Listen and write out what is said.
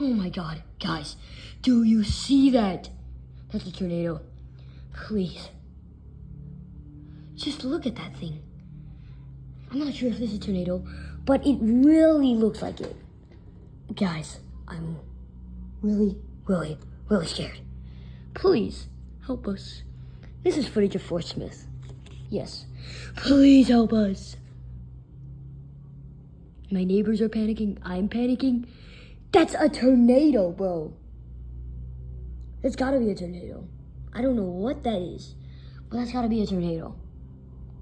Oh my God, guys, do you see that? That's a tornado. Please. Just look at that thing. I'm not sure if this is a tornado, but it really looks like it. Guys, I'm really scared. Please, help us. This is footage of Fort Smith. Yes. Please help us. My neighbors are panicking. I'm panicking. That's a tornado, bro. It's gotta be a tornado. I don't know what that is, but that's gotta be a tornado.